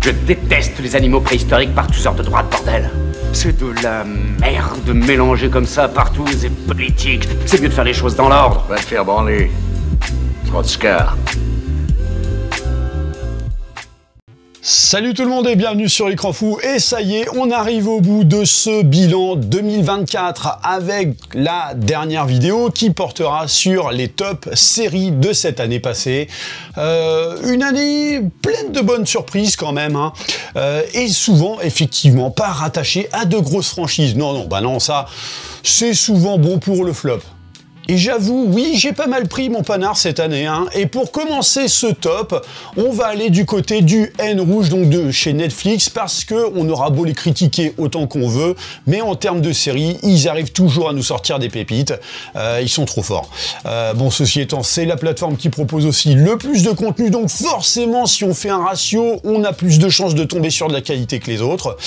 Je déteste les animaux préhistoriques par tous ordres de droite, bordel. C'est de la merde mélangée comme ça partout, c'est politique. C'est mieux de faire les choses dans l'ordre. Va te faire branler. Trop de scar. Salut tout le monde et bienvenue sur Écran Fou. Et ça y est, on arrive au bout de ce bilan 2024 avec la dernière vidéo qui portera sur les top séries de cette année passée. Une année pleine de bonnes surprises quand même, hein. Et souvent effectivement pas rattachée à de grosses franchises. Non, ça c'est souvent bon pour le flop. Et j'avoue, oui, j'ai pas mal pris mon panard cette année, hein. Et pour commencer ce top, on va aller du côté du Haine Rouge, donc de chez Netflix, parce que on aura beau les critiquer autant qu'on veut, mais en termes de série, ils arrivent toujours à nous sortir des pépites. Ils sont trop forts. Bon, ceci étant, c'est la plateforme qui propose aussi le plus de contenu, donc forcément, si on fait un ratio, on a plus de chances de tomber sur de la qualité que les autres.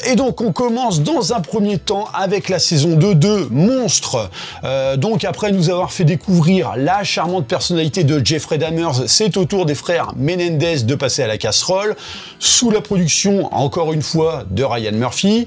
Et donc, on commence dans un premier temps avec la saison 2 de Monstres. Donc après nous avoir fait découvrir la charmante personnalité de Jeffrey Dahmer, c'est au tour des frères Menendez de passer à la casserole, sous la production, encore une fois, de Ryan Murphy,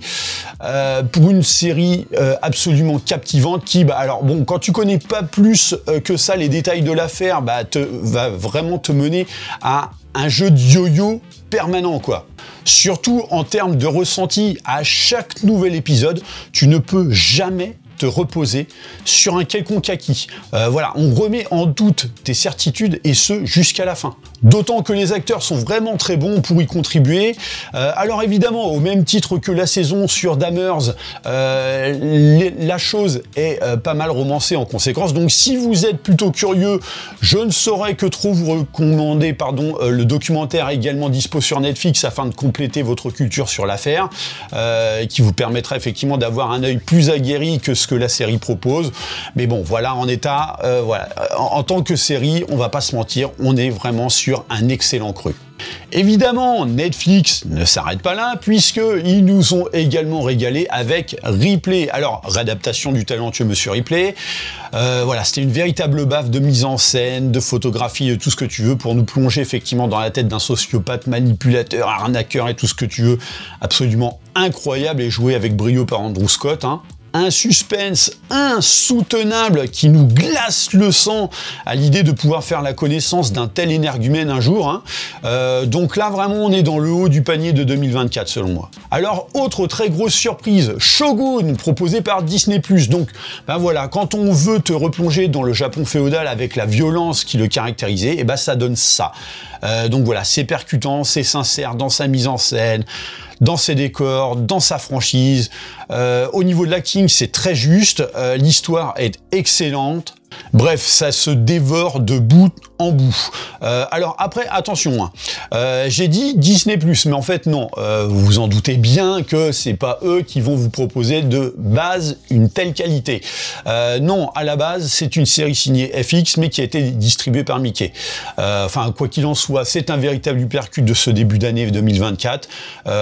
pour une série absolument captivante qui, alors bon, quand tu connais pas plus que ça les détails de l'affaire, va vraiment te mener à un jeu de yo-yo permanent, quoi. Surtout en termes de ressenti, à chaque nouvel épisode, tu ne peux jamais te reposer sur un quelconque acquis. Voilà, on remet en doute tes certitudes et ce jusqu'à la fin. D'autant que les acteurs sont vraiment très bons pour y contribuer. Alors évidemment, au même titre que la saison sur Dahmers, la chose est pas mal romancée en conséquence. Donc si vous êtes plutôt curieux, je ne saurais que trop vous recommander le documentaire également dispo sur Netflix afin de compléter votre culture sur l'affaire, qui vous permettra effectivement d'avoir un œil plus aguerri que ce que la série propose. Mais bon, voilà, en état, voilà, en tant que série, on va pas se mentir, on est vraiment sur un excellent cru. Évidemment, Netflix ne s'arrête pas là, puisqu'ils nous ont également régalé avec Ripley. Alors, réadaptation du talentueux Monsieur Ripley. Voilà, c'était une véritable baffe de mise en scène, de photographie, tout ce que tu veux, pour nous plonger effectivement dans la tête d'un sociopathe, manipulateur, arnaqueur et tout ce que tu veux. Absolument incroyable et joué avec brio par Andrew Scott, hein. Un suspense insoutenable qui nous glace le sang à l'idée de pouvoir faire la connaissance d'un tel énergumène un jour, hein. Donc là vraiment on est dans le haut du panier de 2024 selon moi. Alors autre très grosse surprise, Shogun proposé par Disney+. Donc voilà, quand on veut te replonger dans le Japon féodal avec la violence qui le caractérisait, et ça donne ça. Donc voilà, c'est percutant, c'est sincère dans sa mise en scène, dans ses décors, dans sa franchise. Au niveau de l'acting, c'est très juste. L'histoire est excellente. Bref, ça se dévore de bout en bout. Alors après, attention, hein, j'ai dit Disney+, mais en fait non, vous vous en doutez bien que c'est pas eux qui vont vous proposer de base une telle qualité. Non, à la base, c'est une série signée FX, mais qui a été distribuée par Mickey. Enfin, quoi qu'il en soit, c'est un véritable uppercut de ce début d'année 2024.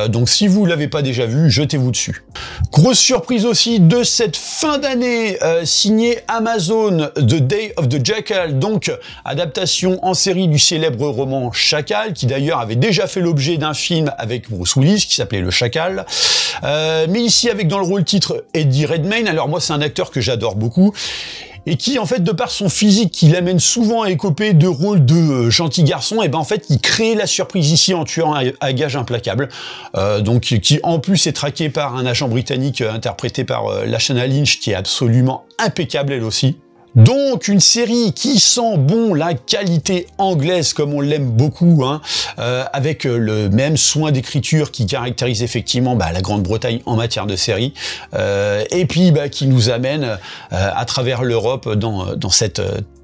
Donc si vous l'avez pas déjà vu, jetez-vous dessus. Grosse surprise aussi de cette fin d'année, signée Amazon, The Day of the Jackal, donc adaptation en série du célèbre roman Chacal, qui d'ailleurs avait déjà fait l'objet d'un film avec Bruce Willis qui s'appelait Le Chacal, mais ici avec dans le rôle titre Eddie Redmayne. Alors moi c'est un acteur que j'adore beaucoup et qui en fait de par son physique qui l'amène souvent à écoper de rôles de gentil garçon, et en fait il crée la surprise ici en tuant à gage implacable, donc qui en plus est traqué par un agent britannique interprété par Lashana Lynch qui est absolument impeccable elle aussi. Donc une série qui sent bon la qualité anglaise comme on l'aime beaucoup, hein, avec le même soin d'écriture qui caractérise effectivement la Grande-Bretagne en matière de série, et puis qui nous amène à travers l'Europe dans cette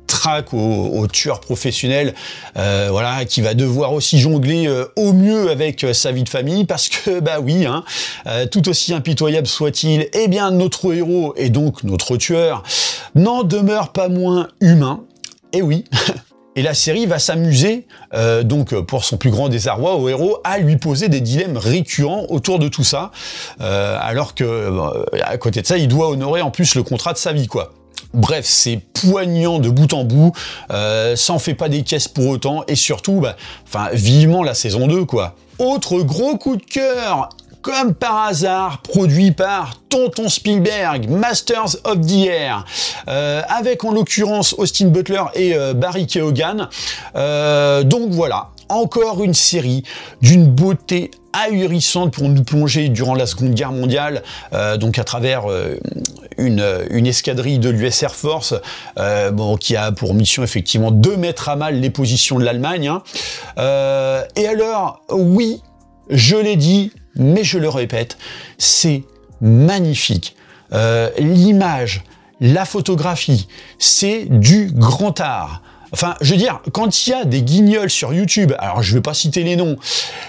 traque au tueur professionnel, voilà, qui va devoir aussi jongler au mieux avec sa vie de famille, parce que oui, hein, tout aussi impitoyable soit-il, eh bien notre héros et donc notre tueur n'en demeure pas moins humain. Et oui. Et la série va s'amuser, donc pour son plus grand désarroi au héros, à lui poser des dilemmes récurrents autour de tout ça, alors que à côté de ça, il doit honorer en plus le contrat de sa vie, quoi. Bref, c'est poignant de bout en bout, ça en fait pas des caisses pour autant, et surtout, vivement la saison 2, quoi. Autre gros coup de cœur, comme par hasard, produit par Tonton Spielberg, Masters of the Air, avec en l'occurrence Austin Butler et Barry Keoghan. Donc voilà, encore une série d'une beauté ahurissante pour nous plonger durant la Seconde Guerre mondiale, donc à travers une escadrille de l'US Air Force, qui a pour mission effectivement de mettre à mal les positions de l'Allemagne. Hein. Et alors, oui, je l'ai dit, mais je le répète, c'est magnifique. L'image, la photographie, c'est du grand art. Enfin, je veux dire, quand il y a des guignols sur YouTube, alors je vais pas citer les noms,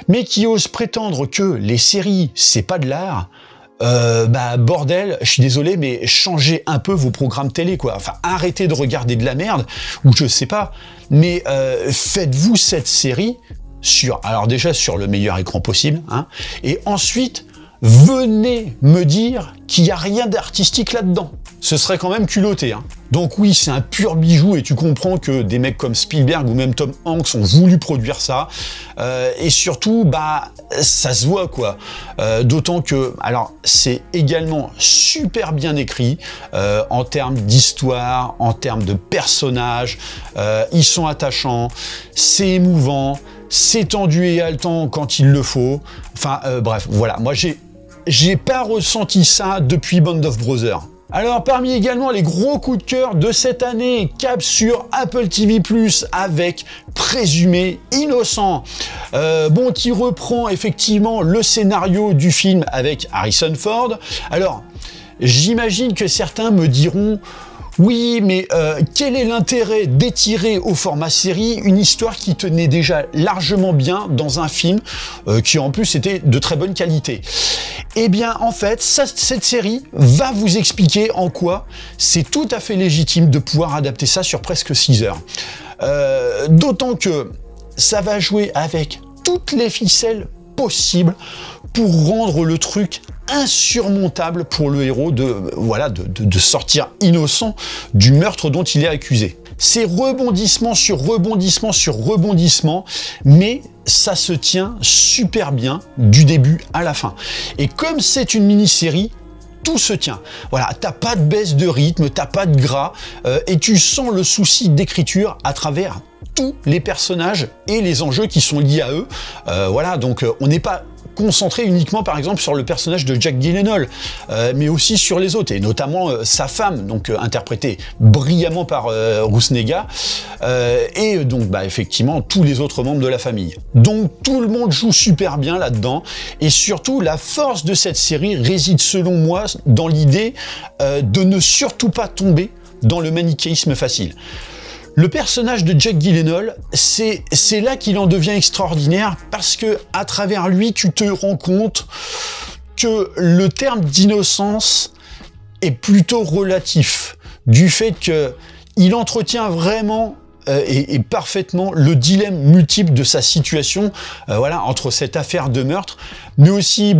mais qui osent prétendre que les séries, c'est pas de l'art, bordel, je suis désolé, mais changez un peu vos programmes télé, quoi. Enfin, arrêtez de regarder de la merde, ou je sais pas, mais faites-vous cette série alors déjà sur le meilleur écran possible, hein, et ensuite, venez me dire qu'il n'y a rien d'artistique là-dedans. Ce serait quand même culotté. Hein. Donc oui, c'est un pur bijou et tu comprends que des mecs comme Spielberg ou même Tom Hanks ont voulu produire ça. Et surtout, ça se voit quoi. D'autant que, alors, c'est également super bien écrit en termes d'histoire, en termes de personnages. Ils sont attachants, c'est émouvant, c'est tendu et haletant quand il le faut. Enfin, bref, voilà. Moi, j'ai pas ressenti ça depuis Band of Brothers. Alors, parmi également les gros coups de cœur de cette année, cap sur Apple TV+, avec Présumé Innocent, qui reprend effectivement le scénario du film avec Harrison Ford. Alors, j'imagine que certains me diront... Oui, mais quel est l'intérêt d'étirer au format série une histoire qui tenait déjà largement bien dans un film qui en plus était de très bonne qualité? Eh bien, en fait, cette série va vous expliquer en quoi c'est tout à fait légitime de pouvoir adapter ça sur presque 6 heures. D'autant que ça va jouer avec toutes les ficelles possibles pour rendre le truc insurmontable pour le héros de sortir innocent du meurtre dont il est accusé. C'est rebondissement sur rebondissement sur rebondissement, mais ça se tient super bien du début à la fin. Et comme c'est une mini-série, tout se tient. Voilà, t'as pas de baisse de rythme, t'as pas de gras, et tu sens le souci d'écriture à travers tous les personnages et les enjeux qui sont liés à eux. Voilà, donc on n'est pas concentré uniquement par exemple sur le personnage de Jack Gyllenhaal, mais aussi sur les autres, et notamment sa femme, donc interprétée brillamment par Ruth Negga, et donc effectivement tous les autres membres de la famille. Donc tout le monde joue super bien là-dedans, et surtout la force de cette série réside selon moi dans l'idée de ne surtout pas tomber dans le manichéisme facile. Le personnage de Jack Gyllenhaal, c'est là qu'il en devient extraordinaire, parce que à travers lui, tu te rends compte que le terme d'innocence est plutôt relatif, du fait qu'il entretient vraiment et parfaitement le dilemme multiple de sa situation, entre cette affaire de meurtre, mais aussi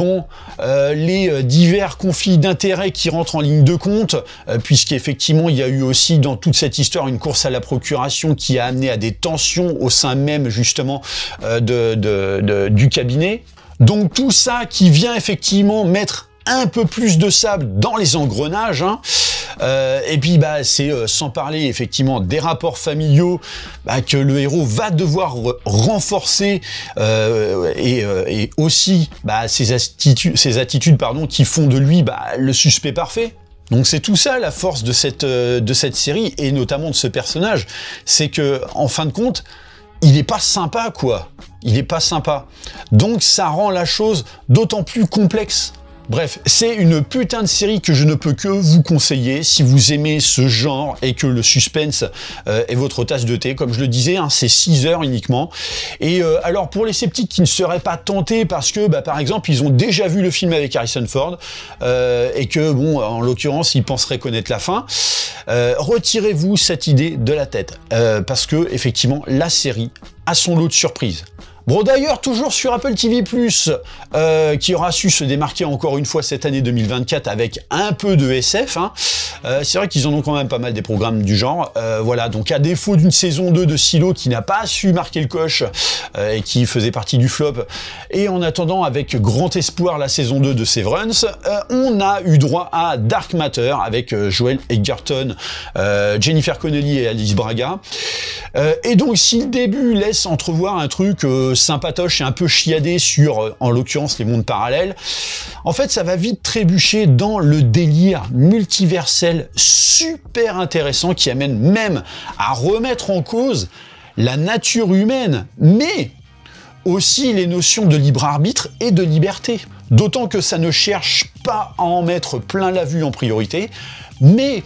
les divers conflits d'intérêts qui rentrent en ligne de compte, puisqu'effectivement il y a eu aussi dans toute cette histoire une course à la procuration qui a amené à des tensions au sein même justement du cabinet. Donc tout ça qui vient effectivement mettre un peu plus de sable dans les engrenages, hein. Et puis c'est sans parler effectivement des rapports familiaux que le héros va devoir renforcer, et aussi ces attitudes qui font de lui le suspect parfait. Donc c'est tout ça la force de cette série, et notamment de ce personnage, c'est que en fin de compte il est pas sympa quoi, il est pas sympa, donc ça rend la chose d'autant plus complexe. Bref, c'est une putain de série que je ne peux que vous conseiller si vous aimez ce genre et que le suspense est votre tasse de thé. Comme je le disais, hein, c'est 6 heures uniquement. Et alors pour les sceptiques qui ne seraient pas tentés parce que, par exemple, ils ont déjà vu le film avec Harrison Ford et que, en l'occurrence, ils penseraient connaître la fin, retirez-vous cette idée de la tête parce que, effectivement, la série a son lot de surprises. Bon d'ailleurs, toujours sur Apple TV+, qui aura su se démarquer encore une fois cette année 2024 avec un peu de SF, hein. C'est vrai qu'ils en ont quand même pas mal des programmes du genre. Voilà, donc à défaut d'une saison 2 de Silo qui n'a pas su marquer le coche et qui faisait partie du flop, et en attendant avec grand espoir la saison 2 de Severance, on a eu droit à Dark Matter avec Joel Edgerton, Jennifer Connelly et Alice Braga. Et donc si le début laisse entrevoir un truc sympatoche et un peu chiadé sur, en l'occurrence, les mondes parallèles, en fait, ça va vite trébucher dans le délire multiversel super intéressant qui amène même à remettre en cause la nature humaine, mais aussi les notions de libre arbitre et de liberté. D'autant que ça ne cherche pas à en mettre plein la vue en priorité, mais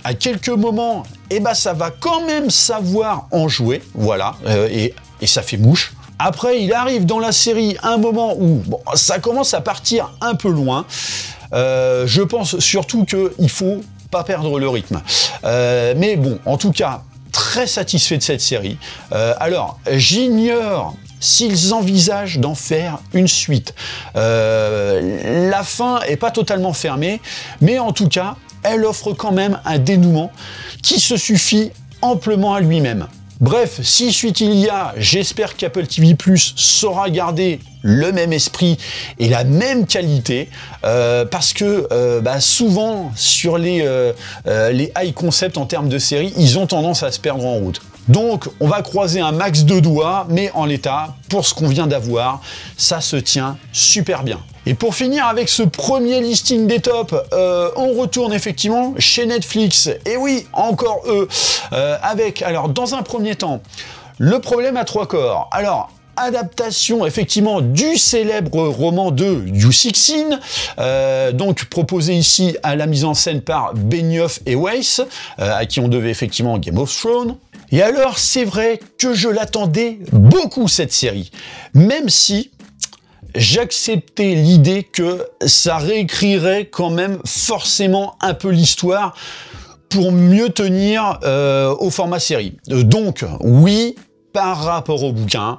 à quelques moments, eh ben, ça va quand même savoir en jouer, voilà, et ça fait mouche. Après, il arrive dans la série un moment où bon, ça commence à partir un peu loin. Je pense surtout qu'il faut pas perdre le rythme. Mais bon, en tout cas, très satisfait de cette série. Alors, j'ignore s'ils envisagent d'en faire une suite. La fin est pas totalement fermée, mais en tout cas, elle offre quand même un dénouement qui se suffit amplement à lui-même. Bref, si suite il y a, j'espère qu'Apple TV+ saura garder le même esprit et la même qualité, parce que souvent sur les high concept en termes de série, ils ont tendance à se perdre en route. Donc on va croiser un max de doigts, mais en l'état, pour ce qu'on vient d'avoir, ça se tient super bien. Et pour finir avec ce premier listing des tops, on retourne effectivement chez Netflix. Et oui, encore eux, avec, alors dans un premier temps, Le problème à trois corps. Alors, adaptation effectivement du célèbre roman de You16, donc proposé ici à la mise en scène par Benioff et Weiss, à qui on devait effectivement Game of Thrones. Et alors, c'est vrai que je l'attendais beaucoup cette série, même si j'acceptais l'idée que ça réécrirait quand même forcément un peu l'histoire pour mieux tenir au format série. Donc, oui, par rapport au bouquin,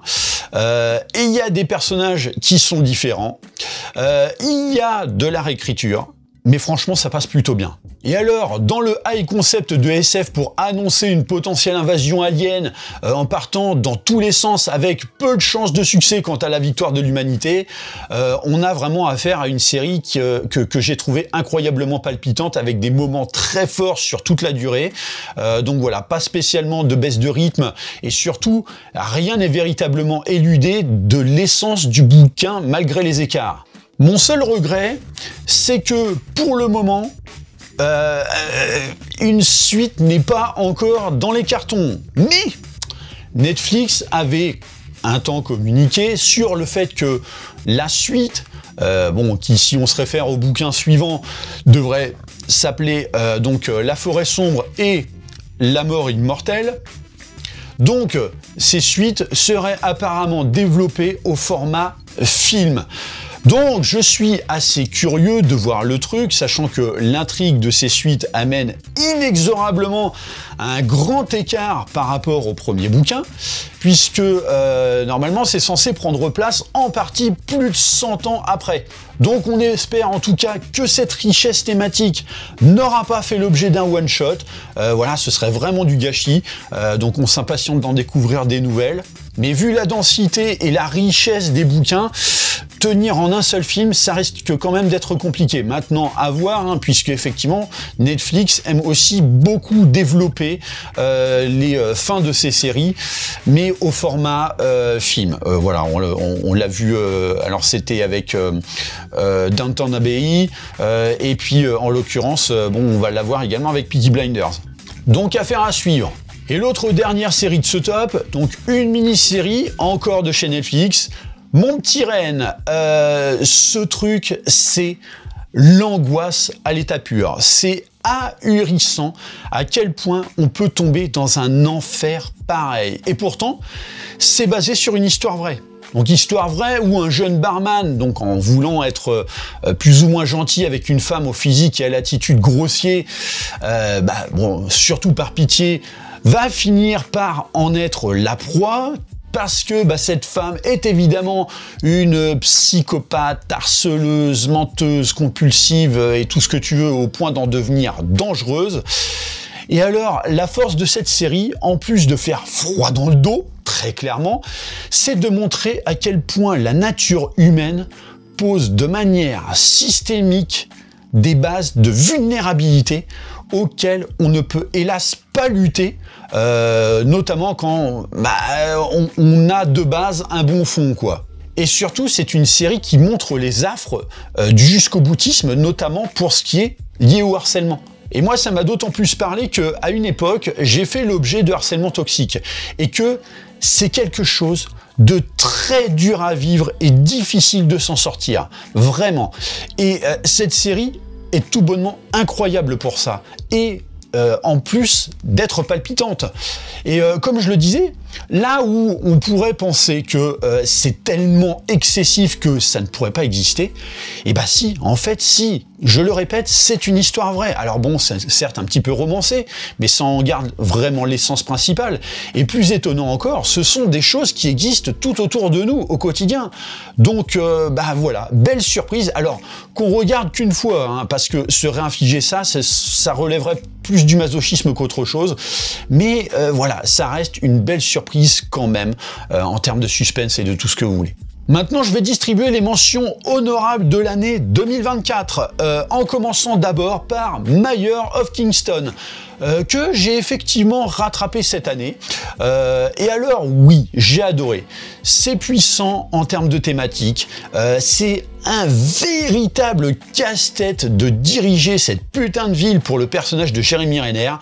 et il y a des personnages qui sont différents, il y a de la réécriture, mais franchement, ça passe plutôt bien. Et alors, dans le high concept de SF pour annoncer une potentielle invasion alien, en partant dans tous les sens avec peu de chances de succès quant à la victoire de l'humanité, on a vraiment affaire à une série que j'ai trouvé incroyablement palpitante, avec des moments très forts sur toute la durée. Donc voilà, pas spécialement de baisse de rythme, et surtout, rien n'est véritablement éludé de l'essence du bouquin malgré les écarts. Mon seul regret, c'est que pour le moment, une suite n'est pas encore dans les cartons. Mais Netflix avait un temps communiqué sur le fait que la suite, qui si on se réfère au bouquin suivant, devrait s'appeler La forêt sombre et La mort immortelle. Donc ces suites seraient apparemment développées au format film. Donc je suis assez curieux de voir le truc, sachant que l'intrigue de ces suites amène inexorablement à un grand écart par rapport au premier bouquin, puisque normalement c'est censé prendre place en partie plus de 100 ans après. Donc on espère en tout cas que cette richesse thématique n'aura pas fait l'objet d'un one-shot. Voilà, ce serait vraiment du gâchis, donc on s'impatiente d'en découvrir des nouvelles. Mais vu la densité et la richesse des bouquins, tenir en un seul film, ça risque quand même d'être compliqué. Maintenant, à voir, puisque effectivement, Netflix aime aussi beaucoup développer les fins de ses séries, mais au format film. Voilà, on l'a vu, alors c'était avec Downton Abbey, et puis en l'occurrence, on va l'avoir également avec Peaky Blinders. Donc affaire à suivre. Et l'autre dernière série de ce top, donc une mini-série, encore de chez Netflix, Mon petit renne. Ce truc, c'est l'angoisse à l'état pur. C'est ahurissant à quel point on peut tomber dans un enfer pareil. Et pourtant, c'est basé sur une histoire vraie. Donc histoire vraie où un jeune barman, donc en voulant être plus ou moins gentil avec une femme au physique et à l'attitude grossier, surtout par pitié, va finir par en être la proie, parce que cette femme est évidemment une psychopathe, harceleuse, menteuse, compulsive et tout ce que tu veux au point d'en devenir dangereuse. Et alors, la force de cette série, en plus de faire froid dans le dos, très clairement, c'est de montrer à quel point la nature humaine pose de manière systémique des bases de vulnérabilité auxquelles on ne peut hélas pas lutter, notamment quand on a de base un bon fond, quoi. Et surtout, c'est une série qui montre les affres du jusqu'au-boutisme, notamment pour ce qui est lié au harcèlement. Et moi, ça m'a d'autant plus parlé qu'à une époque, j'ai fait l'objet de harcèlement toxique. Et que c'est quelque chose de très dur à vivre et difficile de s'en sortir. Vraiment. Et cette série est tout bonnement incroyable pour ça. Et en plus d'être palpitante. Et comme je le disais, là où on pourrait penser que c'est tellement excessif que ça ne pourrait pas exister, et bah si, en fait si, je le répète, c'est une histoire vraie. Alors bon, c'est certes un petit peu romancé, mais ça en garde vraiment l'essence principale. Et plus étonnant encore, ce sont des choses qui existent tout autour de nous au quotidien. Donc voilà, belle surprise. Alors qu'on regarde qu'une fois, hein, parce que se réinfliger ça relèverait plus du masochisme qu'autre chose. Mais voilà, ça reste une belle surprise quand même, en termes de suspense et de tout ce que vous voulez. Maintenant, je vais distribuer les mentions honorables de l'année 2024, en commençant d'abord par Mayor of Kingstown, que j'ai effectivement rattrapé cette année. Et alors, oui, j'ai adoré. C'est puissant en termes de thématique, c'est un véritable casse-tête de diriger cette putain de ville pour le personnage de Jeremy Renner,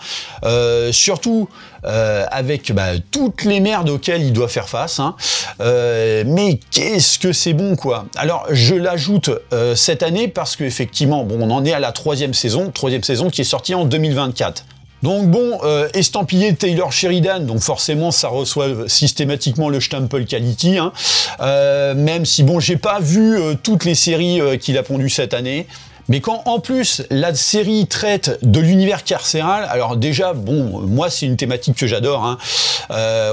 surtout avec toutes les merdes auxquelles il doit faire face, hein. Mais qu'est-ce que c'est bon, quoi. Alors je l'ajoute cette année parce qu'effectivement, bon, on en est à la troisième saison qui est sortie en 2024. Donc bon, estampillé Taylor Sheridan, donc forcément ça reçoit systématiquement le Stempel Quality, hein. Même si bon, j'ai pas vu toutes les séries qu'il a pondues cette année. Mais quand en plus la série traite de l'univers carcéral, alors déjà, bon, moi c'est une thématique que j'adore, hein.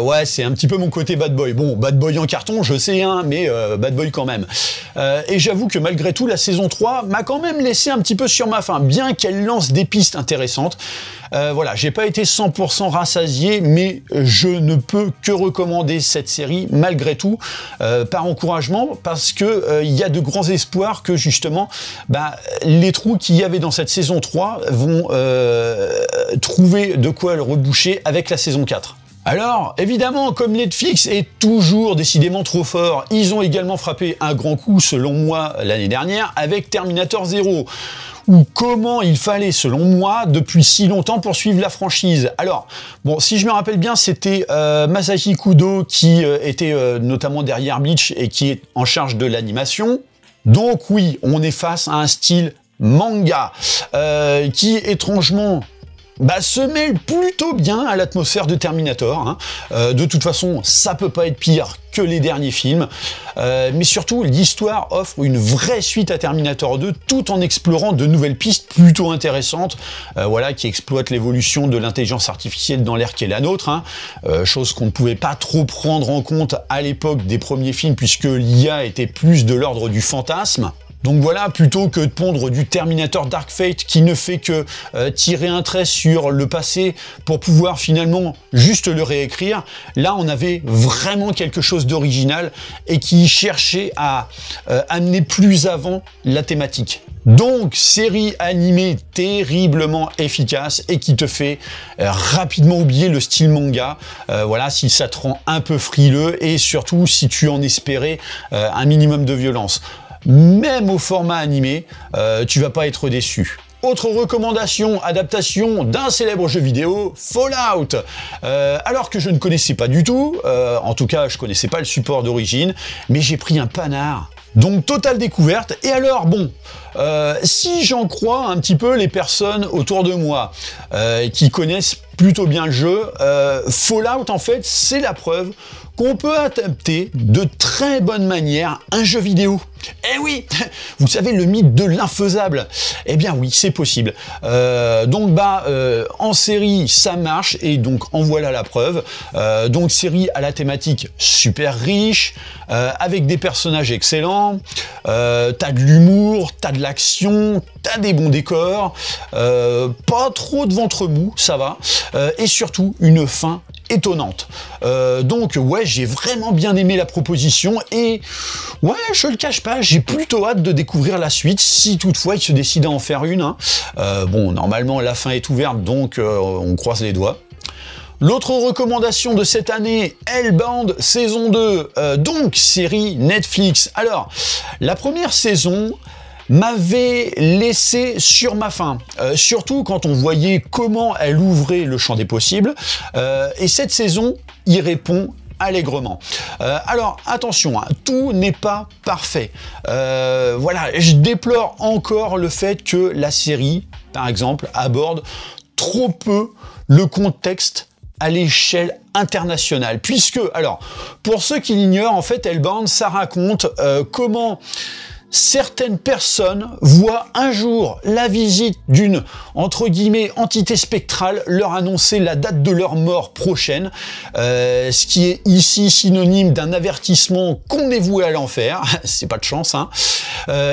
Ouais, c'est un petit peu mon côté bad boy. Bon, bad boy en carton, je sais, hein, mais bad boy quand même. Et j'avoue que malgré tout, la saison 3 m'a quand même laissé un petit peu sur ma faim, bien qu'elle lance des pistes intéressantes. Voilà, j'ai pas été 100% rassasié, mais je ne peux que recommander cette série malgré tout, par encouragement, parce que il y a de grands espoirs que justement, les trous qu'il y avait dans cette saison 3 vont trouver de quoi le reboucher avec la saison 4. Alors, évidemment, comme Netflix est toujours décidément trop fort, ils ont également frappé un grand coup, selon moi, l'année dernière, avec Terminator 0. Ou comment il fallait, selon moi, depuis si longtemps poursuivre la franchise. Alors, bon, si je me rappelle bien, c'était Masashi Kudo qui était notamment derrière Bleach et qui est en charge de l'animation. Donc oui, on est face à un style manga qui, étrangement, se mêle plutôt bien à l'atmosphère de Terminator, hein. De toute façon, ça peut pas être pire que les derniers films, mais surtout l'histoire offre une vraie suite à Terminator 2 tout en explorant de nouvelles pistes plutôt intéressantes, voilà, qui exploitent l'évolution de l'intelligence artificielle dans l'ère qui est la nôtre, hein. Chose qu'on ne pouvait pas trop prendre en compte à l'époque des premiers films puisque l'IA était plus de l'ordre du fantasme. Donc voilà, plutôt que de pondre du Terminator Dark Fate qui ne fait que tirer un trait sur le passé pour pouvoir finalement juste le réécrire, là on avait vraiment quelque chose d'original et qui cherchait à amener plus avant la thématique. Donc, série animée terriblement efficace et qui te fait rapidement oublier le style manga, voilà, si ça te rend un peu frileux et surtout si tu en espérais un minimum de violence. Même au format animé, tu vas pas être déçu. Autre recommandation, adaptation d'un célèbre jeu vidéo, Fallout. Alors que je ne connaissais pas du tout, en tout cas je connaissais pas le support d'origine, mais j'ai pris un panard. Donc totale découverte. Et alors bon, si j'en crois un petit peu les personnes autour de moi qui connaissent plutôt bien le jeu, Fallout en fait c'est la preuve qu'on peut adapter de très bonne manière un jeu vidéo. Eh oui, vous savez le mythe de l'infaisable. Eh bien oui, c'est possible. En série, ça marche et donc en voilà la preuve. Donc série à la thématique super riche, avec des personnages excellents, t'as de l'humour, t'as de l'action, t'as des bons décors, pas trop de ventre mou, ça va, et surtout une fin étonnante. Donc ouais, j'ai vraiment bien aimé la proposition et ouais, je le cache pas, j'ai plutôt hâte de découvrir la suite si toutefois il se décide à en faire une. Hein. Bon, normalement la fin est ouverte, donc on croise les doigts. L'autre recommandation de cette année, Hellbound saison 2, donc série Netflix. Alors, la première saison m'avait laissé sur ma faim, surtout quand on voyait comment elle ouvrait le champ des possibles, et cette saison y répond allègrement. Alors attention, hein, tout n'est pas parfait. Voilà, je déplore encore le fait que la série, par exemple, aborde trop peu le contexte à l'échelle internationale, puisque, alors, pour ceux qui l'ignorent, en fait, Hellbound, ça raconte comment certaines personnes voient un jour la visite d'une, entre guillemets, entité spectrale leur annoncer la date de leur mort prochaine, ce qui est ici synonyme d'un avertissement qu'on est voué à l'enfer, c'est pas de chance, hein.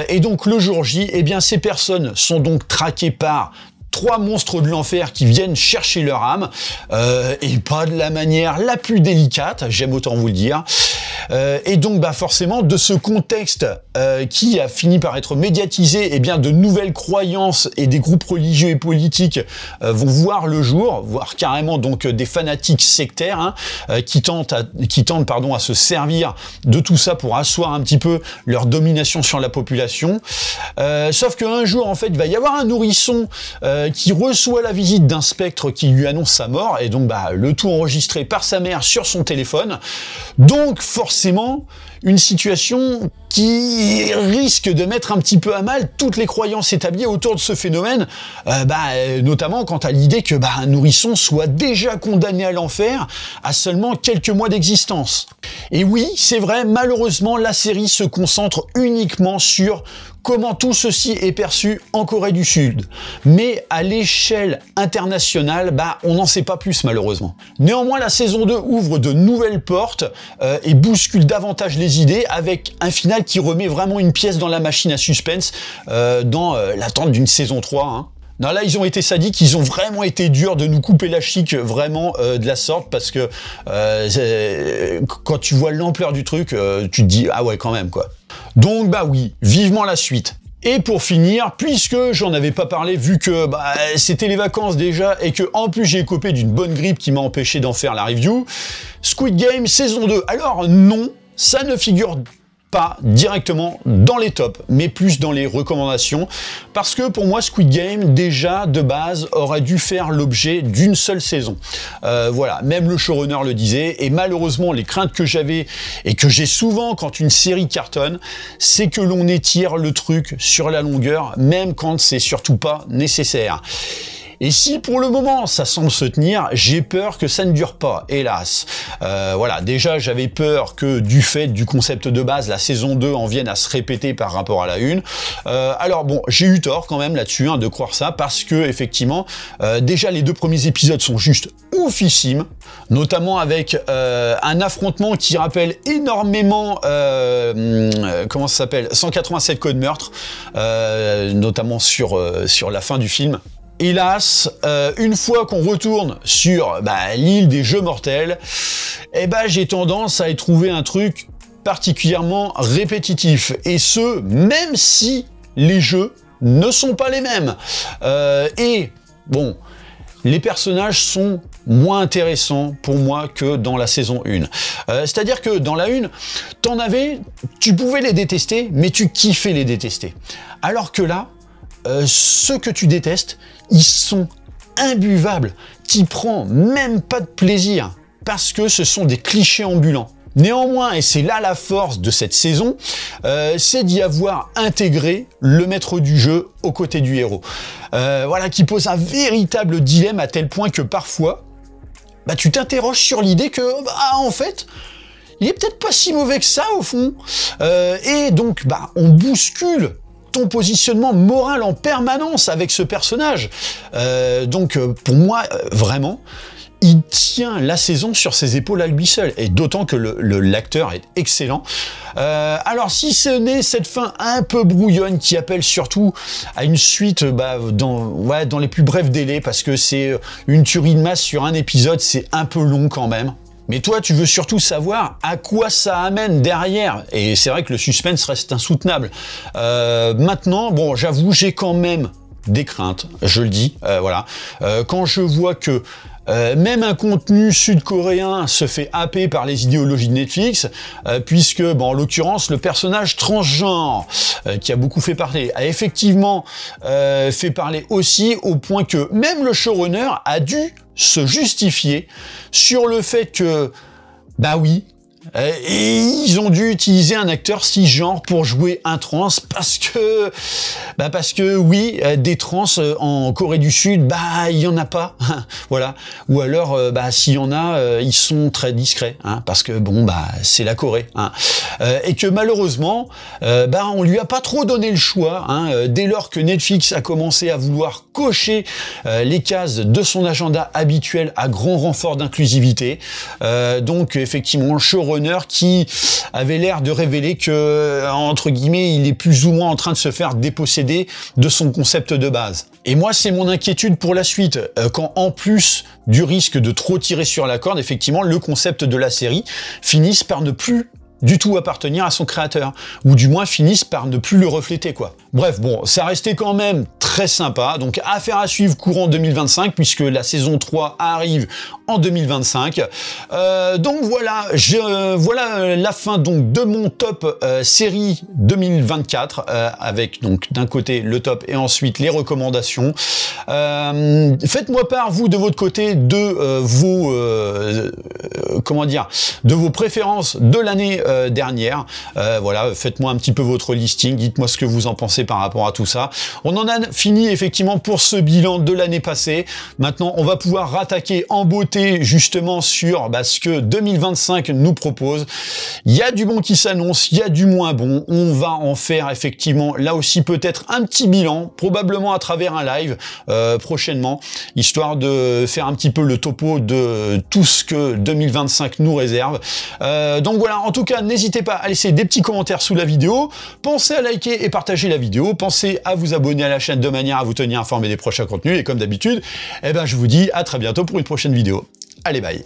Et donc le jour J, eh bien ces personnes sont donc traquées par 3 monstres de l'enfer qui viennent chercher leur âme, et pas de la manière la plus délicate, j'aime autant vous le dire. Et donc forcément, de ce contexte qui a fini par être médiatisé, eh bien de nouvelles croyances et des groupes religieux et politiques vont voir le jour, voire carrément donc des fanatiques sectaires, hein, qui tentent à se servir de tout ça pour asseoir un petit peu leur domination sur la population. Sauf qu'un jour, en fait, il va y avoir un nourrisson qui reçoit la visite d'un spectre qui lui annonce sa mort, et donc le tout enregistré par sa mère sur son téléphone. Donc forcément, une situation qui risque de mettre un petit peu à mal toutes les croyances établies autour de ce phénomène, notamment quant à l'idée que un nourrisson soit déjà condamné à l'enfer à seulement quelques mois d'existence. Et oui, c'est vrai, malheureusement, la série se concentre uniquement sur comment tout ceci est perçu en Corée du Sud. Mais à l'échelle internationale, on n'en sait pas plus malheureusement. Néanmoins, la saison 2 ouvre de nouvelles portes et bouscule davantage les idées avec un final qui remet vraiment une pièce dans la machine à suspense dans l'attente d'une saison 3. Hein. Non, là, ils ont été sadiques, ils ont vraiment été durs de nous couper la chic vraiment de la sorte, parce que quand tu vois l'ampleur du truc, tu te dis, ah ouais, quand même, quoi. Donc, oui, vivement la suite. Et pour finir, puisque j'en avais pas parlé, vu que c'était les vacances déjà, et que en plus j'ai copé d'une bonne grippe qui m'a empêché d'en faire la review, Squid Game saison 2. Alors non, ça ne figure pas directement dans les tops, mais plus dans les recommandations, parce que pour moi Squid Game déjà de base aurait dû faire l'objet d'une seule saison. Voilà, même le showrunner le disait, et malheureusement les craintes que j'avais et que j'ai souvent quand une série cartonne, c'est que l'on étire le truc sur la longueur, même quand c'est surtout pas nécessaire. Et si pour le moment ça semble se tenir, j'ai peur que ça ne dure pas, hélas. Voilà, déjà j'avais peur que du fait du concept de base, la saison 2 en vienne à se répéter par rapport à la 1. Alors bon, j'ai eu tort quand même là-dessus de croire ça, parce que effectivement, déjà les 2 premiers épisodes sont juste oufissimes, notamment avec un affrontement qui rappelle énormément, comment ça s'appelle, 187 codes meurtre, notamment sur la fin du film. Hélas, une fois qu'on retourne sur l'île des jeux mortels, j'ai tendance à y trouver un truc particulièrement répétitif. Et ce, même si les jeux ne sont pas les mêmes. Et bon, les personnages sont moins intéressants pour moi que dans la saison 1. C'est-à-dire que dans la 1, tu pouvais les détester, mais tu kiffais les détester. Alors que là, ceux que tu détestes, ils sont imbuvables. T'y prends même pas de plaisir, parce que ce sont des clichés ambulants. Néanmoins, et c'est là la force de cette saison, c'est d'y avoir intégré le maître du jeu aux côtés du héros. Voilà, qui pose un véritable dilemme à tel point que parfois, tu t'interroges sur l'idée que, en fait, il est peut-être pas si mauvais que ça au fond. Et donc, bah, on bouscule ton positionnement moral en permanence avec ce personnage. Donc, pour moi, vraiment, il tient la saison sur ses épaules à lui seul, et d'autant que l'acteur est excellent. Alors si ce n'est cette fin un peu brouillonne qui appelle surtout à une suite dans les plus brefs délais, parce que c'est une tuerie de masse sur un épisode, c'est un peu long quand même. Mais toi, tu veux surtout savoir à quoi ça amène derrière. Et c'est vrai que le suspense reste insoutenable. Maintenant, bon, j'avoue, j'ai quand même des craintes, je le dis, voilà. Quand je vois que même un contenu sud-coréen se fait happer par les idéologies de Netflix, puisque, bon, en l'occurrence, le personnage transgenre, qui a beaucoup fait parler, a effectivement fait parler aussi, au point que même le showrunner a dû se justifier sur le fait que, bah oui, et ils ont dû utiliser un acteur cisgenre pour jouer un trans parce que oui, des trans en Corée du Sud, bah il y en a pas, voilà. Ou alors bah s'il y en a, ils sont très discrets, hein, parce que bon bah c'est la Corée, hein. Et que malheureusement, bah on lui a pas trop donné le choix, hein, dès lors que Netflix a commencé à vouloir cocher les cases de son agenda habituel à grand renfort d'inclusivité. Donc effectivement, le showrunner qui avait l'air de révéler que, entre guillemets, il est plus ou moins en train de se faire déposséder de son concept de base. Et moi, c'est mon inquiétude pour la suite, quand en plus du risque de trop tirer sur la corde, effectivement, le concept de la série finisse par ne plus du tout appartenir à son créateur, ou du moins finissent par ne plus le refléter, quoi. Bref, bon, ça restait quand même très sympa, donc affaire à suivre courant 2025, puisque la saison 3 arrive en 2025. Donc voilà, voilà la fin donc de mon top série 2024, avec donc d'un côté le top et ensuite les recommandations. Faites-moi part, vous, de votre côté, de vos comment dire, de vos préférences de l'année dernière. Voilà, faites-moi un petit peu votre listing, dites-moi ce que vous en pensez par rapport à tout ça. On en a fini effectivement pour ce bilan de l'année passée. Maintenant, on va pouvoir rattaquer en beauté justement sur ce que 2025 nous propose. Il y a du bon qui s'annonce, il y a du moins bon. On va en faire effectivement là aussi peut-être un petit bilan, probablement à travers un live prochainement, histoire de faire un petit peu le topo de tout ce que 2025 nous réserve. Donc voilà, en tout cas, n'hésitez pas à laisser des petits commentaires sous la vidéo, pensez à liker et partager la vidéo, pensez à vous abonner à la chaîne de manière à vous tenir informé des prochains contenus, et comme d'habitude, je vous dis à très bientôt pour une prochaine vidéo. Allez, bye!